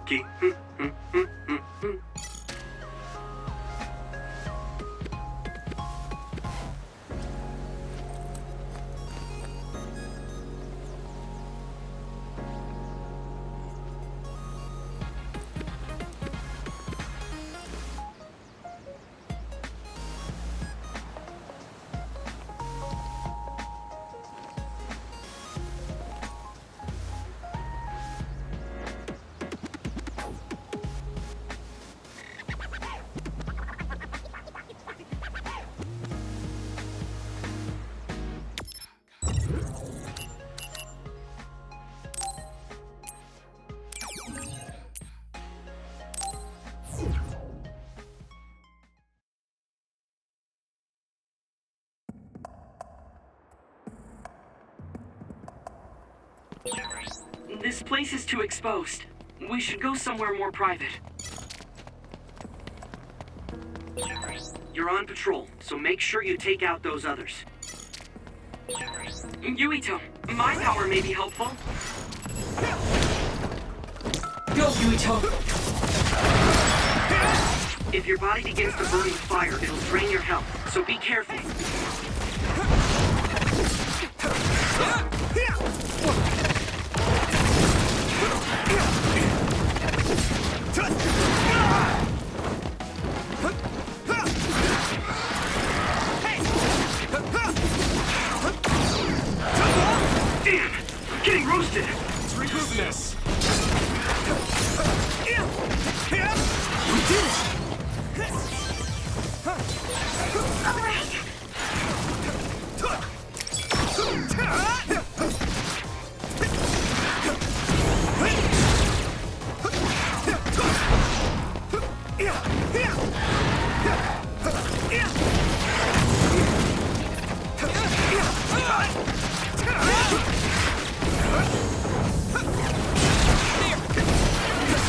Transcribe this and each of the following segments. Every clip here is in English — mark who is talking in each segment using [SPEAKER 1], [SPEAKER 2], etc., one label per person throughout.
[SPEAKER 1] Ki. This place is too exposed. We should go somewhere more private. You're on patrol, so make sure you take out those others. Yuito, my power may be helpful. Go, Yuito! If your body begins to burn with fire, it'll drain your health, so be careful. Damn! I'm getting roasted!
[SPEAKER 2] Let's regroup this!
[SPEAKER 3] We did it!
[SPEAKER 4] All right.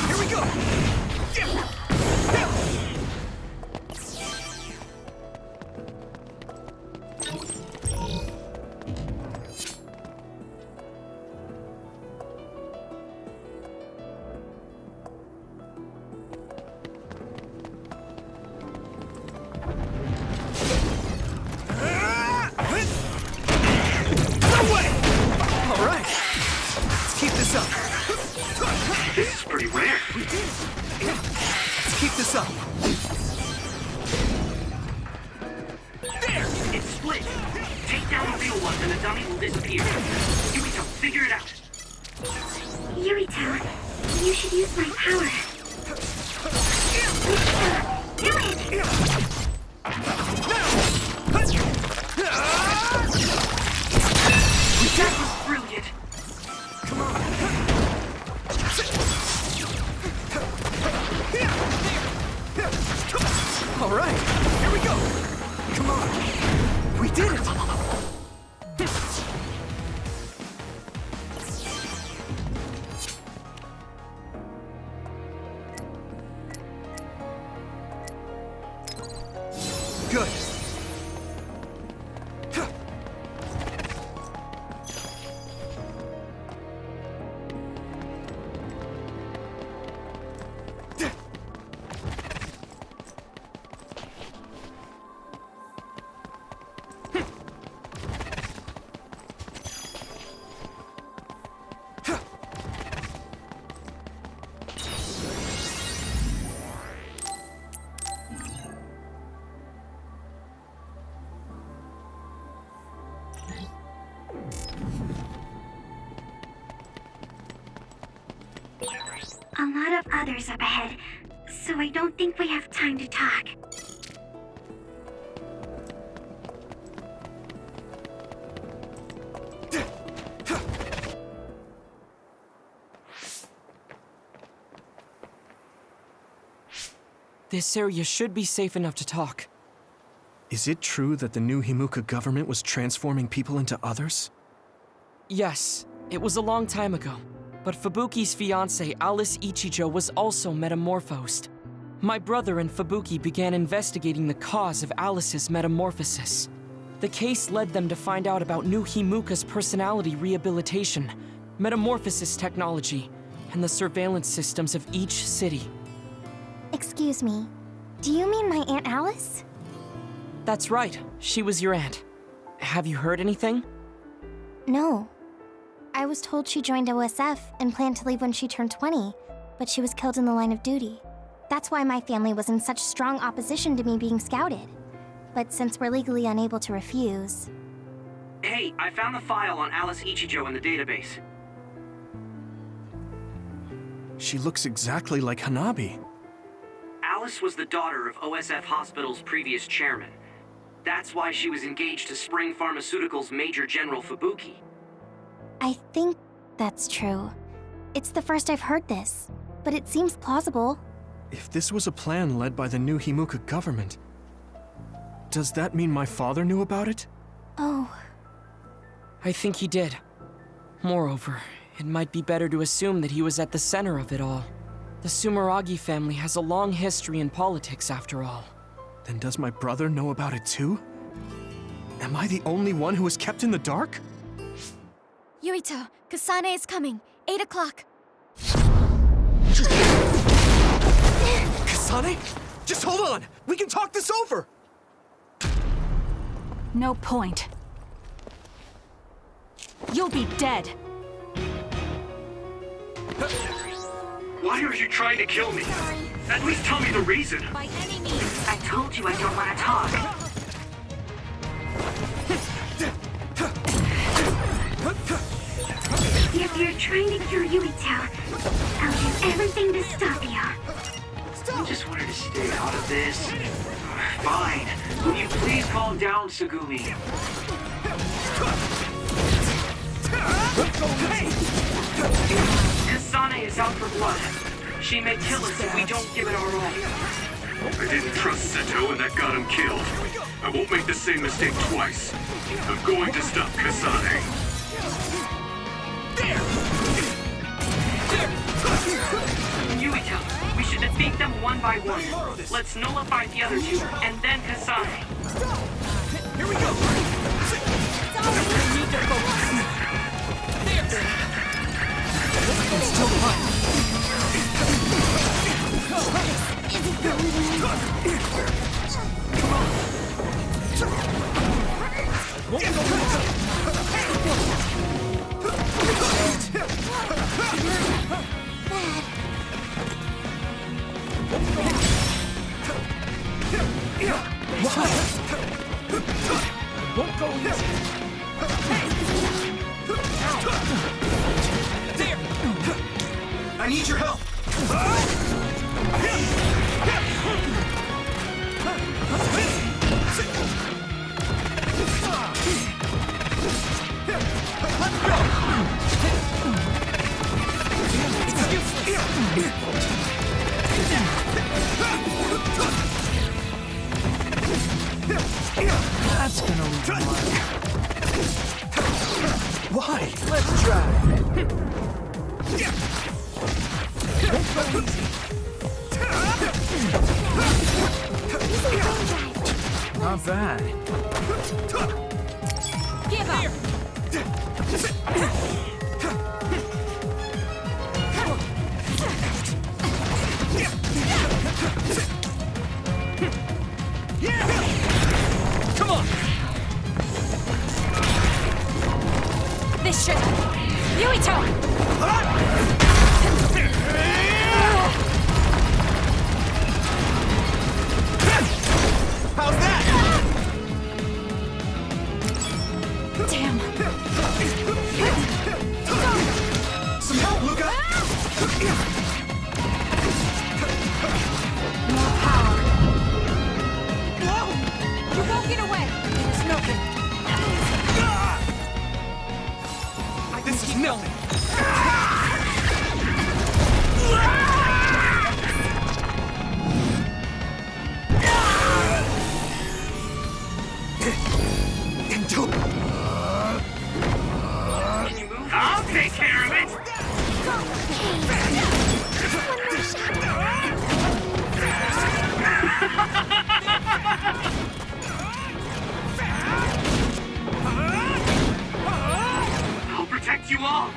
[SPEAKER 3] Here we go!
[SPEAKER 1] This is pretty rare.
[SPEAKER 3] We did it! Let's keep this up.
[SPEAKER 1] There! It's split. Take down the real ones and the dummy will disappear. Yuito, figure it out.
[SPEAKER 4] Yurito, you should use my power. Do it!
[SPEAKER 1] That was brilliant.
[SPEAKER 3] Come on. All right, here we go. Come on. We did it. Good.
[SPEAKER 4] A lot of others up ahead, so I don't think we have time to talk.
[SPEAKER 5] This area should be safe enough to talk.
[SPEAKER 2] Is it true that the new Himuka government was transforming people into others?
[SPEAKER 5] Yes, it was a long time ago. But Fubuki's fiancée, Alice Ichijo, was also metamorphosed. My brother and Fubuki began investigating the cause of Alice's metamorphosis. The case led them to find out about new Himuka's personality rehabilitation, metamorphosis technology, and the surveillance systems of each city.
[SPEAKER 6] Excuse me, do you mean my Aunt Alice?
[SPEAKER 5] That's right, she was your aunt. Have you heard anything?
[SPEAKER 6] No. I was told she joined OSF and planned to leave when she turned 20, but she was killed in the line of duty. That's why my family was in such strong opposition to me being scouted. But since we're legally unable to refuse...
[SPEAKER 1] Hey, I found the file on Alice Ichijo in the database.
[SPEAKER 2] She looks exactly like Hanabi.
[SPEAKER 1] Alice was the daughter of OSF Hospital's previous chairman. That's why she was engaged to Spring Pharmaceuticals Major General Fubuki.
[SPEAKER 6] I think that's true. It's the first I've heard this, but it seems plausible.
[SPEAKER 2] If this was a plan led by the new Himuka government, does that mean my father knew about it?
[SPEAKER 6] Oh,
[SPEAKER 5] I think he did. Moreover, it might be better to assume that he was at the center of it all. The Sumeragi family has a long history in politics, after all.
[SPEAKER 2] Then does my brother know about it too? Am I the only one who is kept in the dark?
[SPEAKER 6] Yuito, Kasane is coming. 8 o'clock.
[SPEAKER 3] Kasane? Just hold on! We can talk this over!
[SPEAKER 7] No point. You'll be dead.
[SPEAKER 1] Why are you trying to kill me? At least tell me the reason.
[SPEAKER 7] By any means.
[SPEAKER 4] I told you I don't want to talk. If you're trying to cure Yuito, I'll do everything to stop you.
[SPEAKER 1] I just wanted to stay out of this. Fine. Will you please calm down, Sugumi? Kasane is out for blood. She may kill us if we don't give it our all. I didn't trust Seto and that got him killed. I won't make the same mistake twice. I'm going to stop Kasane. Yuito, we should defeat them one by one. Let's nullify the other two, and then Kasane.
[SPEAKER 3] Here we go!
[SPEAKER 5] We need to focus.
[SPEAKER 3] Still alive.
[SPEAKER 5] Won't go easy.
[SPEAKER 3] I need your help!
[SPEAKER 2] That's gonna leave a mark. Why?
[SPEAKER 3] Let's try.
[SPEAKER 2] Not bad.
[SPEAKER 7] Give up.
[SPEAKER 3] Come on!
[SPEAKER 7] This should... Yuito!
[SPEAKER 3] How's that?
[SPEAKER 7] Damn.
[SPEAKER 3] Some help, Luca!
[SPEAKER 7] More power. You won't get away. There's nothing.
[SPEAKER 3] This is nothing!
[SPEAKER 1] Can you move? I'll take care of it! I'll protect you all!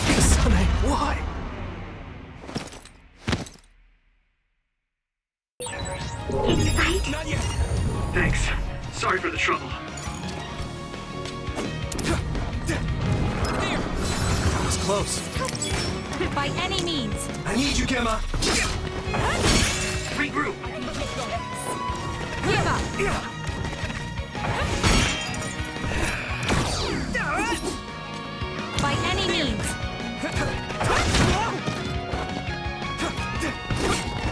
[SPEAKER 2] Kasane, why?
[SPEAKER 4] Any fight?
[SPEAKER 3] Not yet.
[SPEAKER 1] Thanks. Sorry for the trouble.
[SPEAKER 2] That was close.
[SPEAKER 7] By any means.
[SPEAKER 3] I need you, Gemma.
[SPEAKER 1] Regroup.
[SPEAKER 7] Give up. By any means.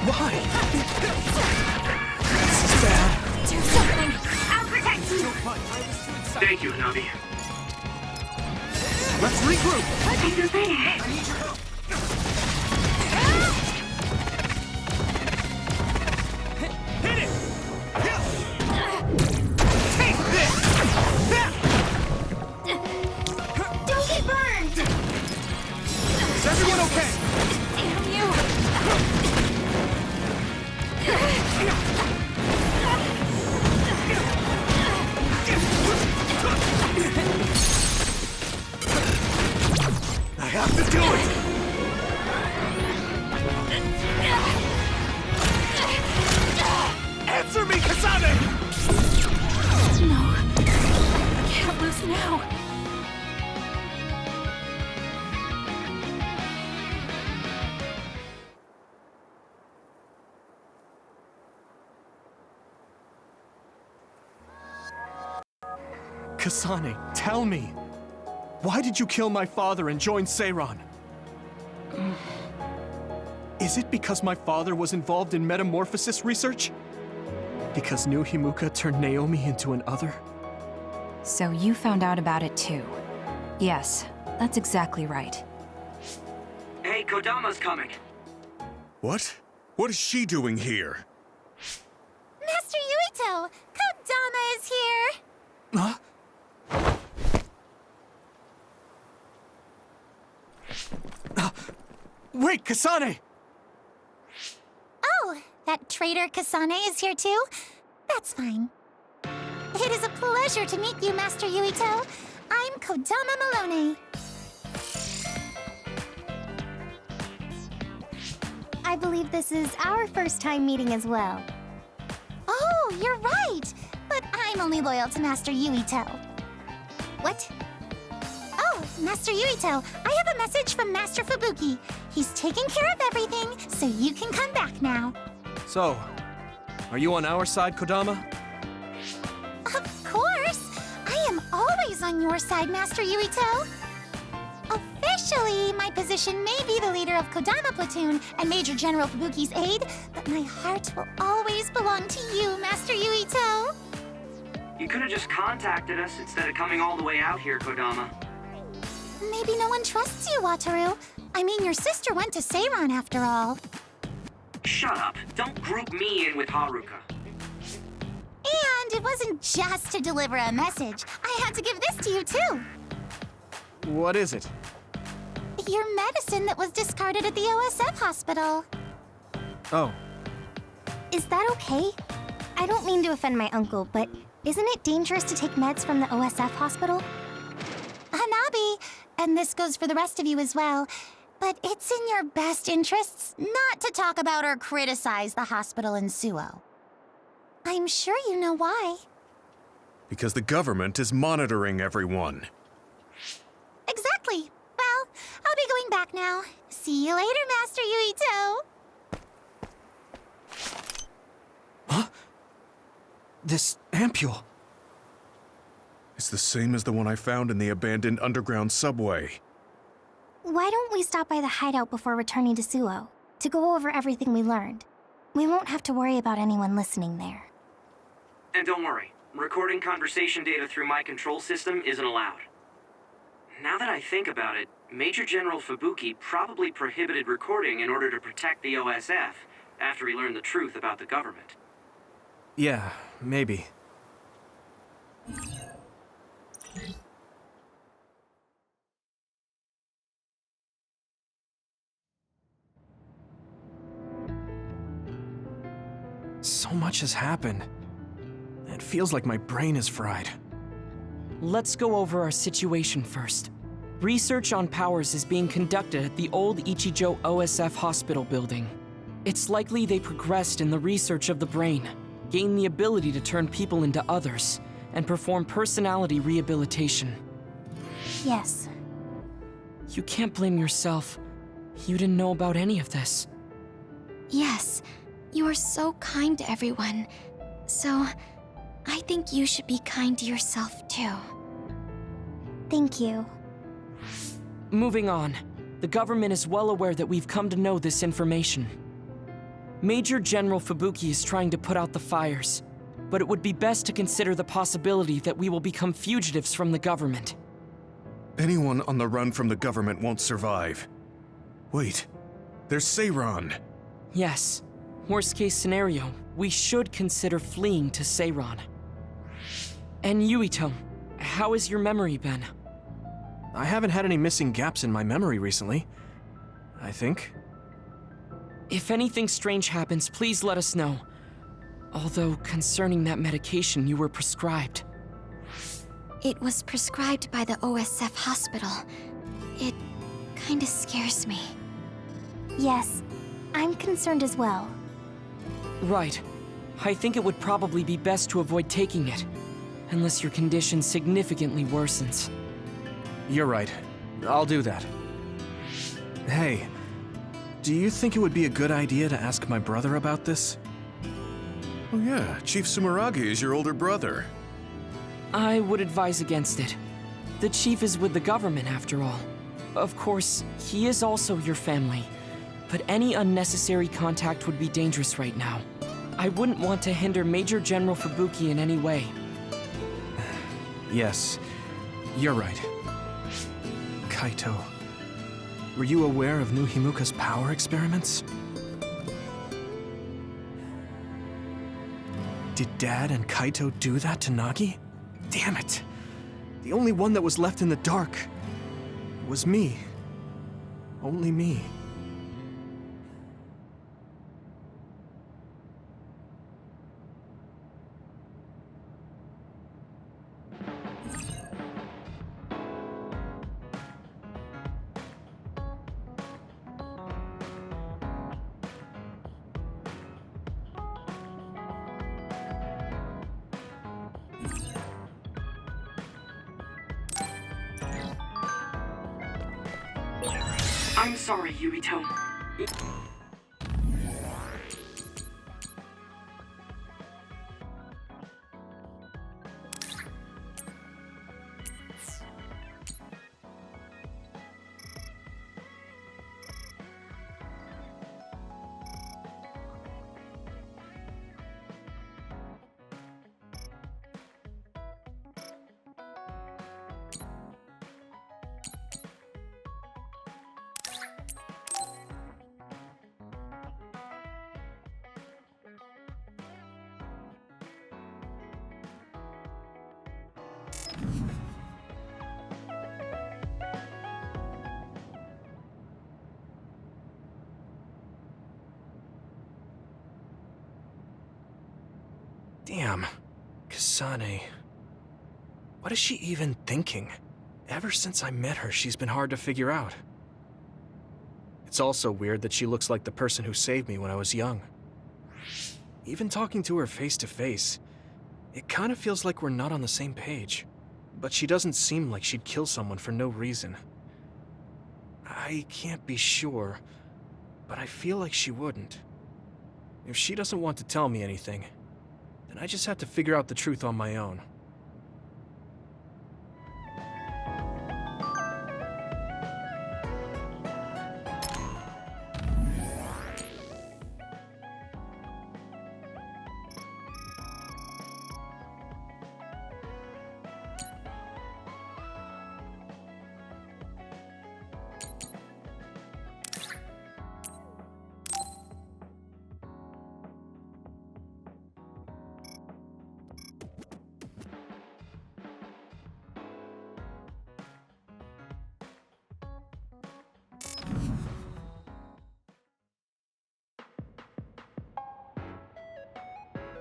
[SPEAKER 2] Why? This is bad.
[SPEAKER 7] Do something.
[SPEAKER 4] I'll protect you!
[SPEAKER 1] Thank you, Navi.
[SPEAKER 2] Let's regroup.
[SPEAKER 4] I feel better.
[SPEAKER 3] Hit it! Take this!
[SPEAKER 4] Don't get burned!
[SPEAKER 3] Is everyone okay?
[SPEAKER 7] Damn you.
[SPEAKER 3] I have to do it! Answer me, Kasane!
[SPEAKER 7] No. I can't lose now.
[SPEAKER 2] Kasane, tell me. Why did you kill my father and join Seiran? Is it because my father was involved in metamorphosis research? Because New Himuka turned Naomi into an other?
[SPEAKER 8] So you found out about it too. Yes, that's exactly right.
[SPEAKER 1] Hey, Kodama's coming.
[SPEAKER 9] What? What is she doing here?
[SPEAKER 6] Master Yuito! Kodama is here!
[SPEAKER 2] Huh? Wait, Kasane!
[SPEAKER 6] Oh, that traitor Kasane is here too? That's fine. It is a pleasure to meet you, Master Yuito. I'm Kodama Malone. I believe this is our first time meeting as well. Oh, you're right! But I'm only loyal to Master Yuito. What? Oh, Master Yuito, I have a message from Master Fubuki. He's taking care of everything, so you can come back now.
[SPEAKER 2] So, are you on our side, Kodama?
[SPEAKER 6] Of course! I am always on your side, Master Yuito. Officially, my position may be the leader of Kodama Platoon and Major General Fubuki's aide, but my heart will always belong to you, Master Yuito.
[SPEAKER 1] You could have just contacted us instead of coming all the way out here, Kodama.
[SPEAKER 6] Maybe no one trusts you, Wataru. I mean, your sister went to Seiran after all.
[SPEAKER 1] Shut up. Don't group me in with Haruka.
[SPEAKER 6] And it wasn't just to deliver a message. I had to give this to you, too.
[SPEAKER 2] What is it?
[SPEAKER 6] Your medicine that was discarded at the OSF hospital.
[SPEAKER 2] Oh,
[SPEAKER 6] Is that okay? I don't mean to offend my uncle, but isn't it dangerous to take meds from the OSF hospital? Hanabi, and this goes for the rest of you as well, but it's in your best interests not to talk about or criticize the hospital in Suo. I'm sure you know why.
[SPEAKER 9] Because the government is monitoring everyone.
[SPEAKER 6] Exactly. Well, I'll be going back now. See you later, Master Yuito.
[SPEAKER 2] this ampule.
[SPEAKER 9] It's the same as the one I found in the abandoned underground subway.
[SPEAKER 6] Why don't we stop by the hideout before returning to Suo to go over everything we learned? We won't have to worry about anyone listening there.
[SPEAKER 1] And don't worry, recording conversation data through my control system isn't allowed. Now that I think about it, Major General Fubuki probably prohibited recording in order to protect the OSF after he learned the truth about the government.
[SPEAKER 2] Yeah, maybe. So much has happened. It feels like my brain is fried.
[SPEAKER 5] Let's go over our situation first. Research on powers is being conducted at the old Ichijo OSF hospital building. It's likely they progressed in the research of the brain, gained the ability to turn people into others, and perform personality rehabilitation.
[SPEAKER 6] Yes.
[SPEAKER 5] You can't blame yourself. You didn't know about any of this.
[SPEAKER 6] Yes. You are so kind to everyone. So, I think you should be kind to yourself too. Thank you.
[SPEAKER 5] Moving on. The government is well aware that we've come to know this information. Major General Fubuki is trying to put out the fires, but it would be best to consider the possibility that we will become fugitives from the government.
[SPEAKER 9] Anyone on the run from the government won't survive. Wait, there's Seiran.
[SPEAKER 5] Yes. Worst case scenario, we should consider fleeing to Seiran. And Yuito, how has your memory been?
[SPEAKER 2] I haven't had any missing gaps in my memory recently. I think.
[SPEAKER 5] If anything strange happens, please let us know. Although, concerning that medication you were prescribed.
[SPEAKER 6] It was prescribed by the OSF hospital. It kinda scares me. Yes, I'm concerned as well.
[SPEAKER 5] Right. I think it would probably be best to avoid taking it, unless your condition significantly worsens.
[SPEAKER 2] You're right. I'll do that. Hey, do you think it would be a good idea to ask my brother about this?
[SPEAKER 9] Oh yeah, Chief Sumeragi is your older brother.
[SPEAKER 5] I would advise against it. The chief is with the government, after all. Of course, he is also your family, but any unnecessary contact would be dangerous right now. I wouldn't want to hinder Major General Fubuki in any way.
[SPEAKER 2] Yes, you're right. Kaito, were you aware of new Himuka's power experiments? Did Dad and Kaito do that to Nagi? Damn it! The only one that was left in the dark was me. Only me.
[SPEAKER 5] I'm sorry, Yuito.
[SPEAKER 2] Damn. Kasane. What is she even thinking? Ever since I met her, she's been hard to figure out. It's also weird that she looks like the person who saved me when I was young. Even talking to her face to face, it kind of feels like we're not on the same page. But she doesn't seem like she'd kill someone for no reason. I can't be sure, but I feel like she wouldn't. If she doesn't want to tell me anything, then I just have to figure out the truth on my own.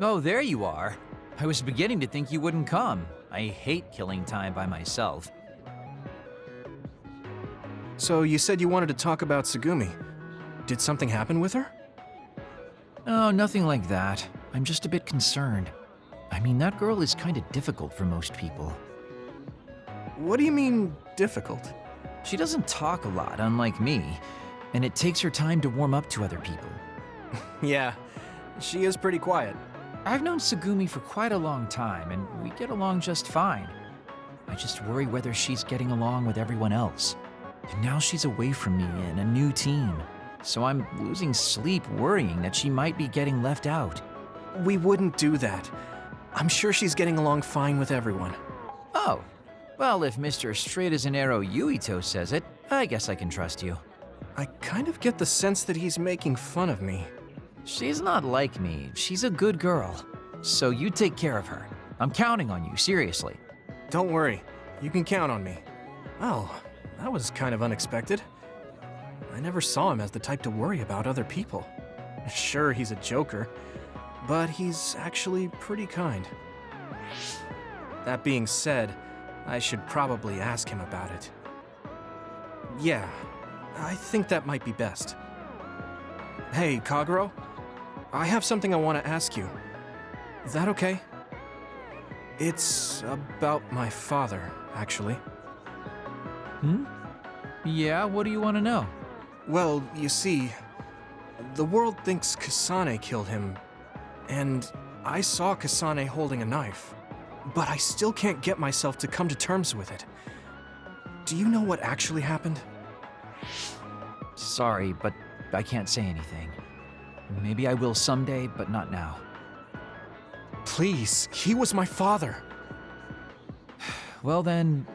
[SPEAKER 10] Oh, there you are. I was beginning to think you wouldn't come. I hate killing time by myself.
[SPEAKER 2] So you said you wanted to talk about Tsugumi. Did something happen with her?
[SPEAKER 10] Oh, nothing like that. I'm just a bit concerned. I mean, that girl is kind of difficult for most people.
[SPEAKER 2] What do you mean, difficult?
[SPEAKER 10] She doesn't talk a lot, unlike me, and it takes her time to warm up to other people.
[SPEAKER 2] Yeah, she is pretty quiet.
[SPEAKER 10] I've known Tsugumi for quite a long time, and we get along just fine. I just worry whether she's getting along with everyone else. And now she's away from me in a new team, so I'm losing sleep worrying that she might be getting left out.
[SPEAKER 2] We wouldn't do that. I'm sure she's getting along fine with everyone.
[SPEAKER 10] Oh, well, if Mr. Straight as an Arrow Yuito says it, I guess I can trust you.
[SPEAKER 2] I kind of get the sense that he's making fun of me.
[SPEAKER 10] She's not like me. She's a good girl. So you take care of her. I'm counting on you, seriously.
[SPEAKER 2] Don't worry. You can count on me. Well, that was kind of unexpected. I never saw him as the type to worry about other people. Sure, he's a joker, but he's actually pretty kind. That being said, I should probably ask him about it. Yeah, I think that might be best. Hey, Kagero, I have something I want to ask you. Is that okay? It's about my father, actually.
[SPEAKER 10] Yeah, what do you want to know?
[SPEAKER 2] Well, you see, the world thinks Kasane killed him, and I saw Kasane holding a knife, but I still can't get myself to come to terms with it. Do you know what actually happened?
[SPEAKER 10] Sorry, but I can't say anything. Maybe I will someday, but not now.
[SPEAKER 2] Please, he was my father.
[SPEAKER 10] Well then,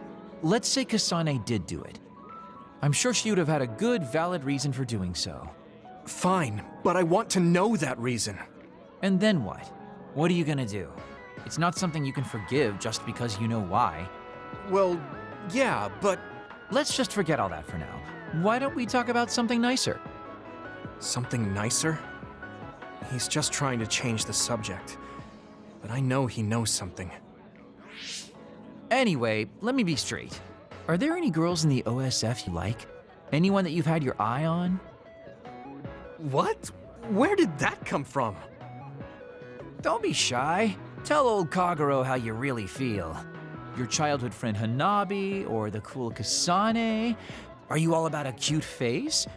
[SPEAKER 10] let's say Kasane did do it. I'm sure she would have had a good, valid reason for doing so.
[SPEAKER 2] Fine, but I want to know that reason.
[SPEAKER 10] And then what? What are you gonna do? It's not something you can forgive just because you know why.
[SPEAKER 2] Well, yeah, but...
[SPEAKER 10] Let's just forget all that for now. Why don't we talk about something nicer?
[SPEAKER 2] Something nicer? He's just trying to change the subject. But I know he knows something.
[SPEAKER 10] Anyway, let me be straight. Are there any girls in the OSF you like? Anyone that you've had your eye on?
[SPEAKER 2] What? Where did that come from?
[SPEAKER 10] Don't be shy. Tell old Kagero how you really feel. Your childhood friend Hanabi, or the cool Kasane? Are you all about a cute face?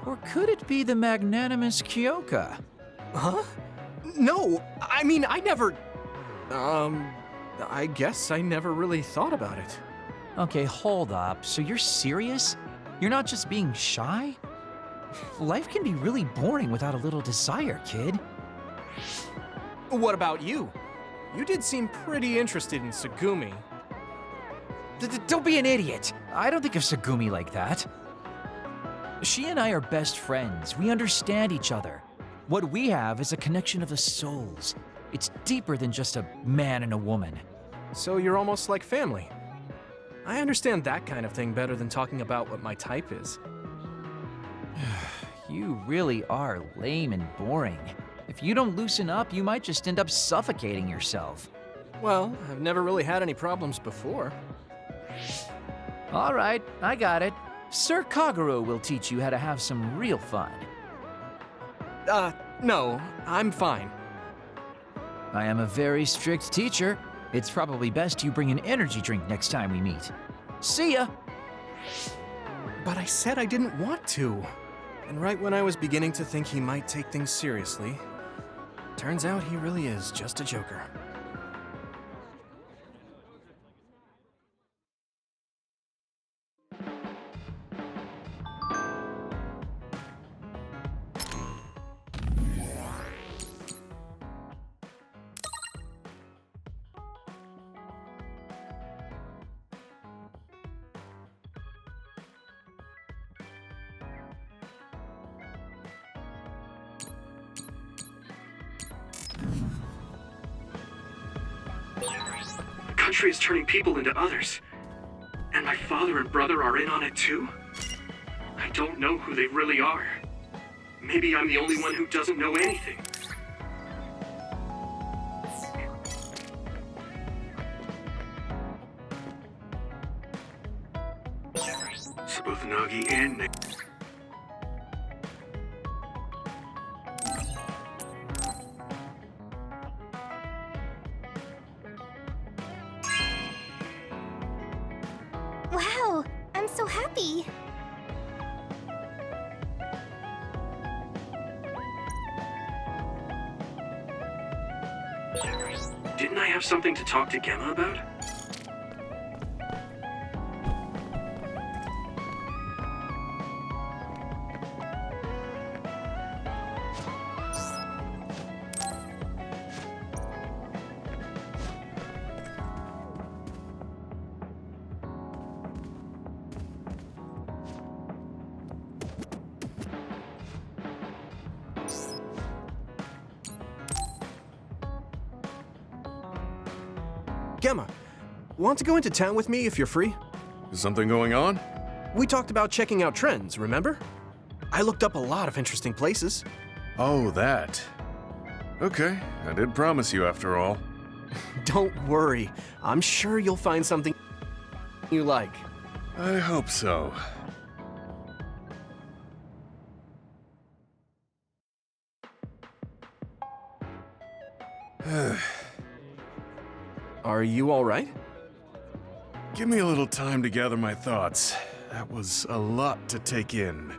[SPEAKER 10] Or could it be the magnanimous Kyoka?
[SPEAKER 2] Huh? No, I mean, I never... I guess I never really thought about it.
[SPEAKER 10] Okay, hold up. So you're serious? You're not just being shy? Life can be really boring without a little desire, kid.
[SPEAKER 2] What about you? You did seem pretty interested in Tsugumi.
[SPEAKER 10] Don't be an idiot. I don't think of Tsugumi like that. She and I are best friends. We understand each other. What we have is a connection of the souls. It's deeper than just a man and a woman.
[SPEAKER 2] So you're almost like family. I understand that kind of thing better than talking about what my type is.
[SPEAKER 10] You really are lame and boring. If you don't loosen up, you might just end up suffocating yourself.
[SPEAKER 2] Well, I've never really had any problems before.
[SPEAKER 10] All right, I got it. Sir Kagero will teach you how to have some real fun.
[SPEAKER 2] No, I'm fine.
[SPEAKER 10] I am a very strict teacher. It's probably best you bring an energy drink next time we meet. See ya!
[SPEAKER 2] But I said I didn't want to. And right when I was beginning to think he might take things seriously, turns out he really is just a joker.
[SPEAKER 1] The country is turning people into others. And my father and brother are in on it too? I don't know who they really are. Maybe I'm the only one who doesn't know anything. Usagi and Nick.
[SPEAKER 6] Wow, I'm so happy.
[SPEAKER 2] Didn't I have something to talk to Gemma about? Gemma, want to go into town with me if you're free?
[SPEAKER 9] Is something going on?
[SPEAKER 2] We talked about checking out trends, remember? I looked up a lot of interesting places.
[SPEAKER 9] Oh, that. Okay, I did promise you after all.
[SPEAKER 2] Don't worry, I'm sure you'll find something you like.
[SPEAKER 9] I hope so.
[SPEAKER 2] Are you all right?
[SPEAKER 9] Give me a little time to gather my thoughts. That was a lot to take in.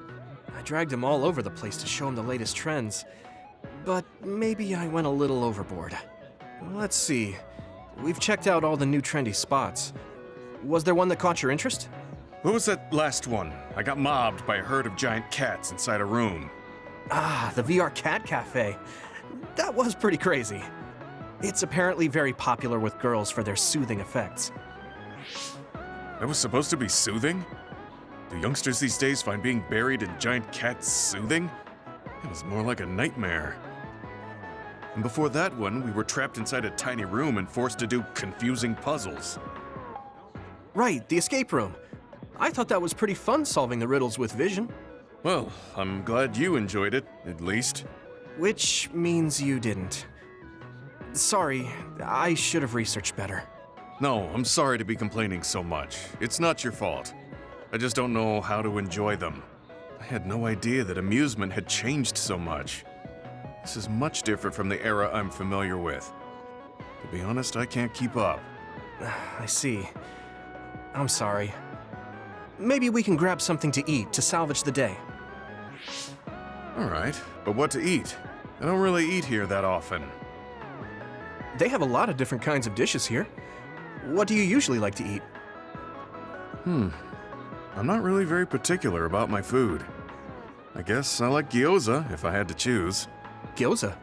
[SPEAKER 2] I dragged him all over the place to show him the latest trends, but maybe I went a little overboard. Let's see. We've checked out all the new trendy spots. Was there one that caught your interest?
[SPEAKER 9] What was that last one? I got mobbed by a herd of giant cats inside a room.
[SPEAKER 2] Ah, the VR Cat Cafe. That was pretty crazy. It's apparently very popular with girls for their soothing effects.
[SPEAKER 9] That was supposed to be soothing? Do youngsters these days find being buried in giant cats soothing? It was more like a nightmare. And before that one, we were trapped inside a tiny room and forced to do confusing puzzles.
[SPEAKER 2] Right, the escape room. I thought that was pretty fun solving the riddles with vision.
[SPEAKER 9] Well, I'm glad you enjoyed it, at least.
[SPEAKER 2] Which means you didn't. Sorry, I should have researched better.
[SPEAKER 9] No, I'm sorry to be complaining so much. It's not your fault. I just don't know how to enjoy them. I had no idea that amusement had changed so much. This is much different from the era I'm familiar with. To be honest, I can't keep up.
[SPEAKER 2] I see. I'm sorry. Maybe we can grab something to eat to salvage the day.
[SPEAKER 9] All right, but what to eat? I don't really eat here that often.
[SPEAKER 2] They have a lot of different kinds of dishes here. What do you usually like to eat?
[SPEAKER 9] I'm not really very particular about my food. I guess I like gyoza if I had to choose.
[SPEAKER 2] Gyoza?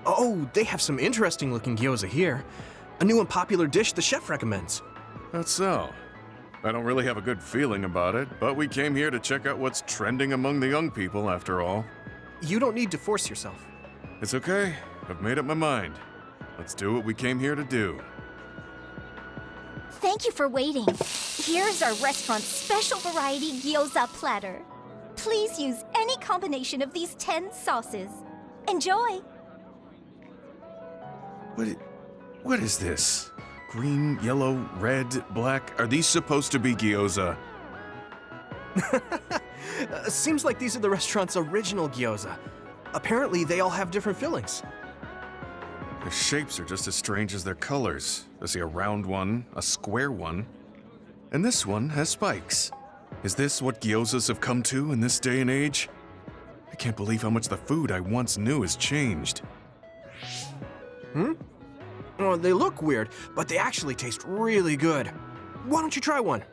[SPEAKER 2] Oh, they have some interesting looking gyoza here. A new and popular dish the chef recommends.
[SPEAKER 9] That's so. I don't really have a good feeling about it, but we came here to check out what's trending among the young people after all.
[SPEAKER 2] You don't need to force yourself.
[SPEAKER 9] It's okay. I've made up my mind. Let's do what we came here to do.
[SPEAKER 6] Thank you for waiting. Here's our restaurant's special variety gyoza platter. Please use any combination of these 10 sauces. Enjoy!
[SPEAKER 9] What is this? Green, yellow, red, black. Are these supposed to be gyoza?
[SPEAKER 2] Seems like these are the restaurant's original gyoza. Apparently, they all have different fillings.
[SPEAKER 9] Their shapes are just as strange as their colors. I see a round one, a square one, and this one has spikes. Is this what gyozas have come to in this day and age? I can't believe how much the food I once knew has changed.
[SPEAKER 2] Oh, they look weird, but they actually taste really good. Why don't you try one?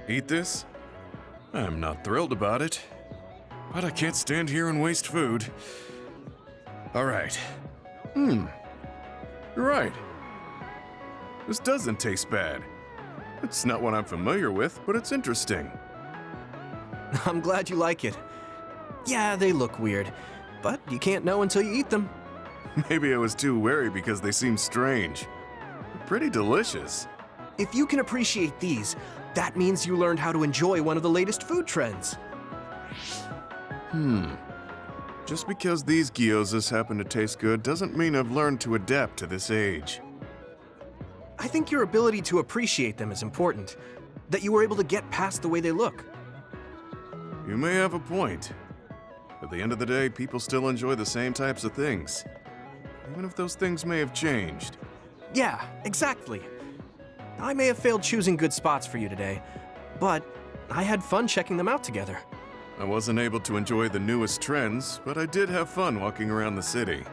[SPEAKER 9] Eat this? I'm not thrilled about it, but I can't stand here and waste food. All right. You're right. This doesn't taste bad. It's not what I'm familiar with, but it's interesting.
[SPEAKER 2] I'm glad you like it. Yeah, they look weird, but you can't know until you eat them.
[SPEAKER 9] Maybe I was too wary because they seem strange. They're pretty delicious.
[SPEAKER 2] If you can appreciate these, that means you learned how to enjoy one of the latest food trends.
[SPEAKER 9] Just because these gyozas happen to taste good doesn't mean I've learned to adapt to this age.
[SPEAKER 2] I think your ability to appreciate them is important, that you were able to get past the way they look.
[SPEAKER 9] You may have a point. At the end of the day, people still enjoy the same types of things. Even if those things may have changed.
[SPEAKER 2] Yeah, exactly. I may have failed choosing good spots for you today, but I had fun checking them out together.
[SPEAKER 9] I wasn't able to enjoy the newest trends, but I did have fun walking around the city.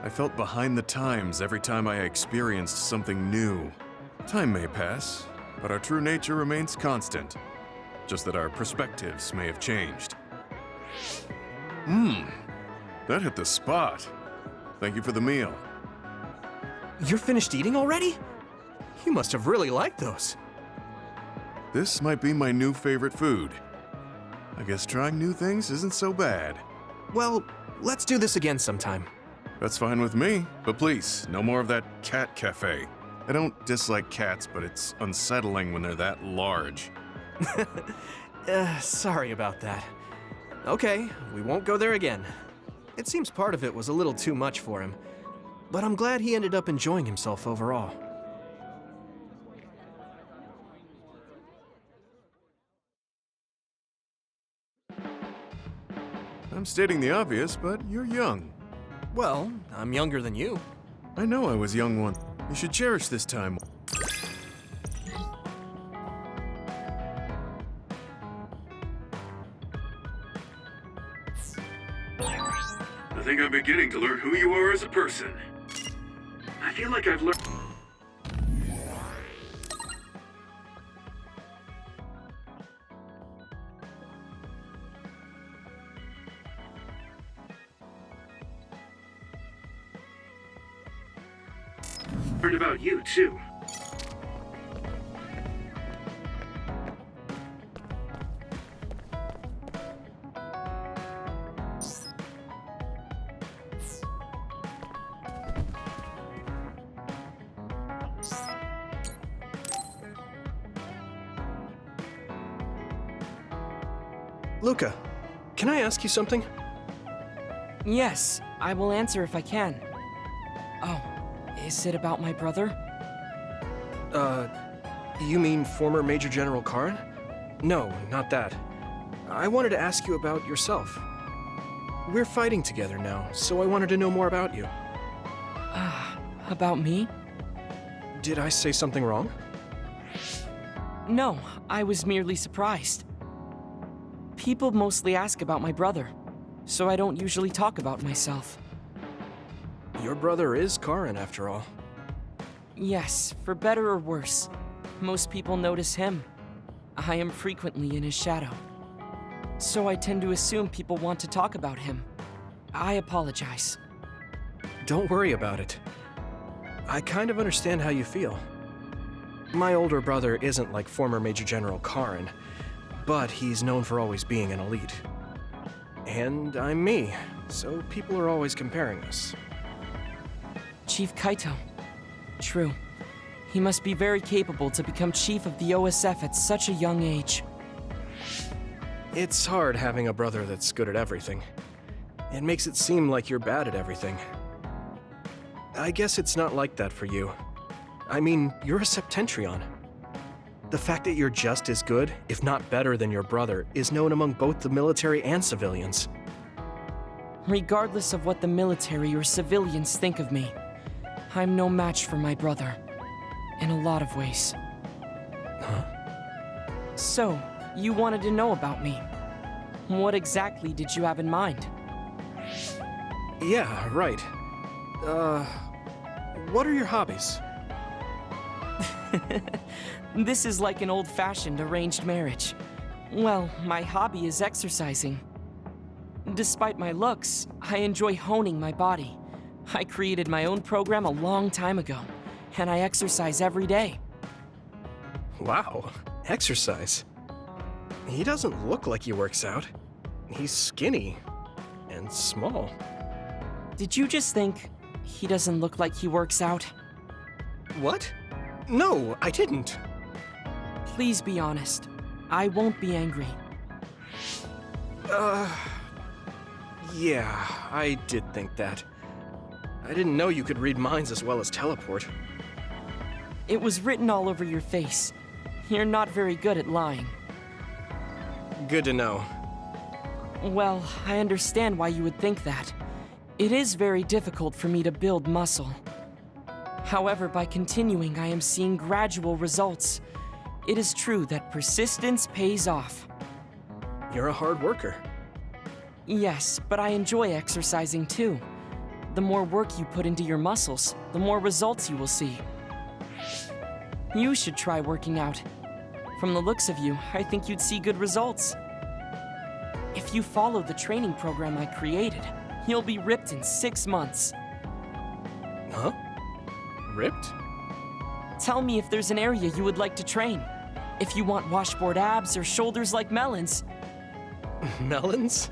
[SPEAKER 9] I felt behind the times every time I experienced something new. Time may pass, but our true nature remains constant. Just that our perspectives may have changed. That hit the spot. Thank you for the meal.
[SPEAKER 2] You're finished eating already? You must have really liked those.
[SPEAKER 9] This might be my new favorite food. I guess trying new things isn't so bad.
[SPEAKER 2] Well, let's do this again sometime.
[SPEAKER 9] That's fine with me, but please, no more of that cat cafe. I don't dislike cats, but it's unsettling when they're that large.
[SPEAKER 2] Sorry about that. Okay, we won't go there again. It seems part of it was a little too much for him, but I'm glad he ended up enjoying himself overall.
[SPEAKER 9] I'm stating the obvious, but you're young.
[SPEAKER 2] Well, I'm younger than you.
[SPEAKER 9] I know I was young once. You should cherish this time.
[SPEAKER 1] I think I'm beginning to learn who you are as a person. I feel like I've learned... about you, too.
[SPEAKER 2] Luca, can I ask you something?
[SPEAKER 5] Yes, I will answer if I can. Oh, is it about my brother?
[SPEAKER 2] You mean former Major General Karin? No, not that. I wanted to ask you about yourself. We're fighting together now, so I wanted to know more about you.
[SPEAKER 5] About me?
[SPEAKER 2] Did I say something wrong?
[SPEAKER 5] No, I was merely surprised. People mostly ask about my brother, so I don't usually talk about myself.
[SPEAKER 2] Your brother is Karin, after all.
[SPEAKER 5] Yes, for better or worse. Most people notice him. I am frequently in his shadow. So I tend to assume people want to talk about him. I apologize.
[SPEAKER 2] Don't worry about it. I kind of understand how you feel. My older brother isn't like former Major General Karin, but he's known for always being an elite. And I'm me, so people are always comparing us.
[SPEAKER 5] Chief Kaito. True. He must be very capable to become chief of the OSF at such a young age.
[SPEAKER 2] It's hard having a brother that's good at everything. It makes it seem like you're bad at everything. I guess it's not like that for you. I mean, you're a Septentrion. The fact that you're just as good, if not better than your brother, is known among both the military and civilians.
[SPEAKER 5] Regardless of what the military or civilians think of me, I'm no match for my brother. In a lot of ways.
[SPEAKER 2] Huh?
[SPEAKER 5] So, you wanted to know about me. What exactly did you have in mind?
[SPEAKER 2] Yeah, right. What are your hobbies?
[SPEAKER 5] This is like an old-fashioned arranged marriage. Well, my hobby is exercising. Despite my looks, I enjoy honing my body. I created my own program a long time ago, and I exercise every day.
[SPEAKER 2] Wow, exercise. He doesn't look like he works out. He's skinny and small.
[SPEAKER 5] Did you just think he doesn't look like he works out?
[SPEAKER 2] What? No, I didn't.
[SPEAKER 5] Please be honest. I won't be angry.
[SPEAKER 2] Yeah, I did think that. I didn't know you could read minds as well as teleport.
[SPEAKER 5] It was written all over your face. You're not very good at lying.
[SPEAKER 2] Good to know.
[SPEAKER 5] Well, I understand why you would think that. It is very difficult for me to build muscle. However, by continuing, I am seeing gradual results. It is true that persistence pays off.
[SPEAKER 2] You're a hard worker.
[SPEAKER 5] Yes, but I enjoy exercising too. The more work you put into your muscles, the more results you will see. You should try working out. From the looks of you, I think you'd see good results. If you follow the training program I created, you'll be ripped in 6 months.
[SPEAKER 2] Huh? Ripped?
[SPEAKER 5] Tell me if there's an area you would like to train. If you want washboard abs or shoulders like melons.
[SPEAKER 2] Melons?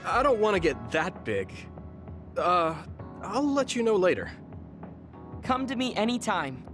[SPEAKER 2] I don't want to get that big. I'll let you know later.
[SPEAKER 5] Come to me anytime.